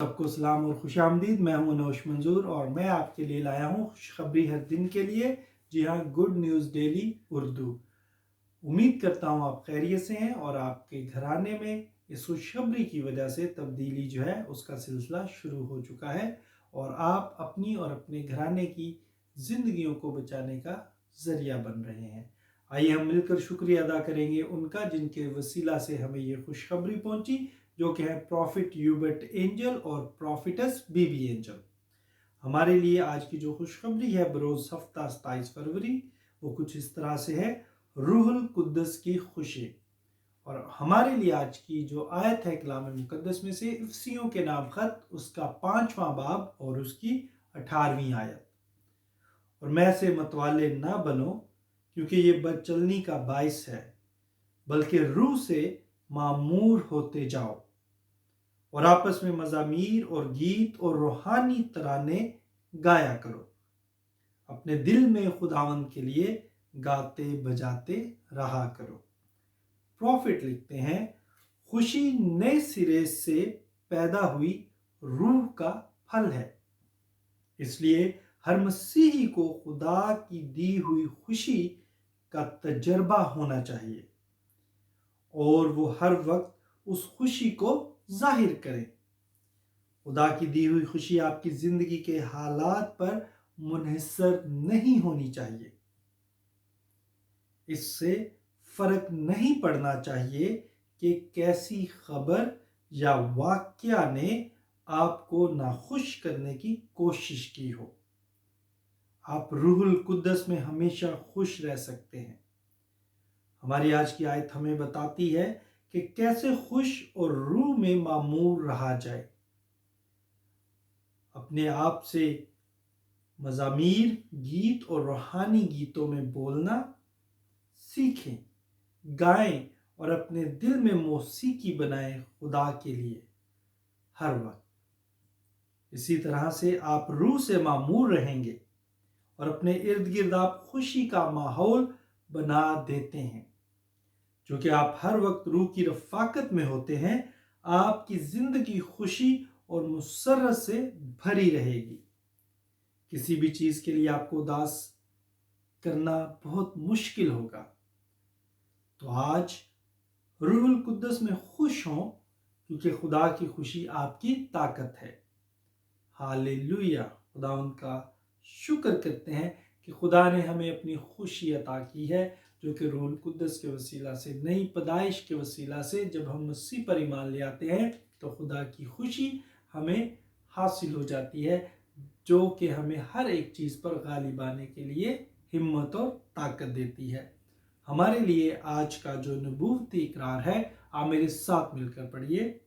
सबको सलाम और खुश आमदीद। मैं हूं अनोश मंजूर और मैं आपके लिए लाया हूं खुशखबरी हर दिन के लिए। जी हाँ, गुड न्यूज़ डेली उर्दू। उम्मीद करता हूं आप खैरियत से हैं और आपके घराने में इस खुशखबरी की वजह से तब्दीली जो है उसका सिलसिला शुरू हो चुका है और आप अपनी और अपने घराने की ज़िंदगियों को बचाने का ज़रिया बन रहे हैं। आइए हम मिलकर शुक्रिया अदा करेंगे उनका जिनके वसीला से हमें ये खुशखबरी पहुंची, जो कि है प्रॉफिट यूबर्ट एंजल और प्रॉफिटस बीबी एंजल। हमारे लिए आज की जो खुशखबरी है बरोज़ हफ्ता 27 फरवरी, वो कुछ इस तरह से है, रूहुल कुद्दस की खुशी। और हमारे लिए आज की जो आयत है कलाम मुकद्दस में से इफ्सियों के नाम खत उसका 5वां बाब और उसकी 18वीं आयत। और मैं से मतवाले ना बनो क्योंकि ये बदचलनी का बाइस है, बल्कि रूह से मामूर होते जाओ और आपस में मज़ामीर और गीत और रूहानी तराने गाया करो। अपने दिल में खुदावंद के लिए गाते बजाते रहा करो। प्रॉफिट लिखते हैं, खुशी नए सिरे से पैदा हुई रूह का फल है। इसलिए हर मसीही को खुदा की दी हुई खुशी का तजर्बा होना चाहिए और वो हर वक्त उस खुशी को जाहिर करें। खुदा की दी हुई खुशी आपकी ज़िंदगी के हालात पर मुनहसर नहीं होनी चाहिए। इससे फ़र्क नहीं पड़ना चाहिए कि कैसी खबर या वाक़या ने आपको नाखुश करने की कोशिश की हो। आप रूहुल कुद्दस में हमेशा खुश रह सकते हैं। हमारी आज की आयत हमें बताती है कि कैसे खुश और रूह में मामूर रहा जाए। अपने आप से मज़ामीर, गीत और रूहानी गीतों में बोलना सीखें, गाएं और अपने दिल में मौसीकी बनाएं खुदा के लिए हर वक्त। इसी तरह से आप रूह से मामूर रहेंगे और अपने इर्द गिर्द आप खुशी का माहौल बना देते हैं। जो कि आप हर वक्त रूह की रफ़ाकत में होते हैं, आपकी ज़िंदगी खुशी और मुसर्रत से भरी रहेगी। किसी भी चीज़ के लिए आपको उदास करना बहुत मुश्किल होगा। तो आज रूहुल कुद्दस में खुश हों क्योंकि खुदा की खुशी आपकी ताकत है। हालेलुया। खुदा उनका शुक्र करते हैं कि खुदा ने हमें अपनी खुशी अता की है, जो कि रूहुल कुद्दस के वसीला से, नई पैदाइश के वसीला से जब हम मसीह पर ईमान ले आते हैं तो खुदा की खुशी हमें हासिल हो जाती है, जो कि हमें हर एक चीज़ पर गालिब आने के लिए हिम्मत और ताकत देती है। हमारे लिए आज का जो नबूवती इकरार है, आप मेरे साथ मिलकर पढ़िए।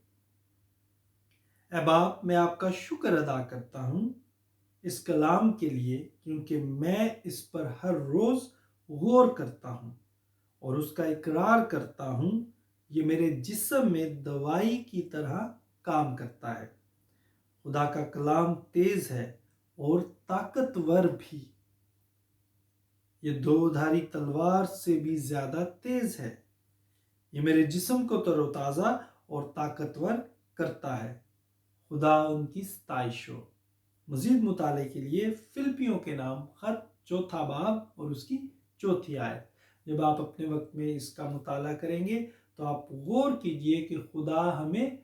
ऐ बाप, मैं आपका शुक्र अदा करता हूँ इस कलाम के लिए, क्योंकि मैं इस पर हर रोज़ गौर करता हूँ और उसका इकरार करता हूँ। ये मेरे जिस्म में दवाई की तरह काम करता है। खुदा का कलाम तेज़ है और ताकतवर भी, ये दोधारी तलवार से भी ज़्यादा तेज़ है। ये मेरे जिस्म को तरोताज़ा और ताकतवर करता है। खुदा उनकी सताइश हो। मज़ीद मुताले के लिए फिलिपियों के नाम खत 4 बाब और उसकी 4 आयत। जब आप अपने वक्त में इसका मुताला करेंगे तो आप गौर कीजिए कि खुदा हमें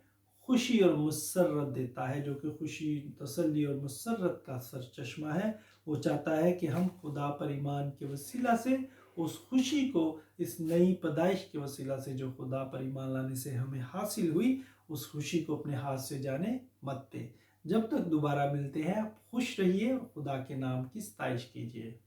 खुशी और मुसर्रत देता है, जो कि खुशी, तसल्ली और मुसर्रत का सरचश्मा है। वो चाहता है कि हम खुदा पर ईमान के वसीला से उस खुशी को, इस नई पैदाइश के वसीला से जो खुदा पर ईमान लाने से हमें हासिल हुई, उस खुशी को अपने हाथ से जाने मत दें। जब तक दोबारा मिलते हैं, आप खुश रहिए और खुदा के नाम की सताइश कीजिए।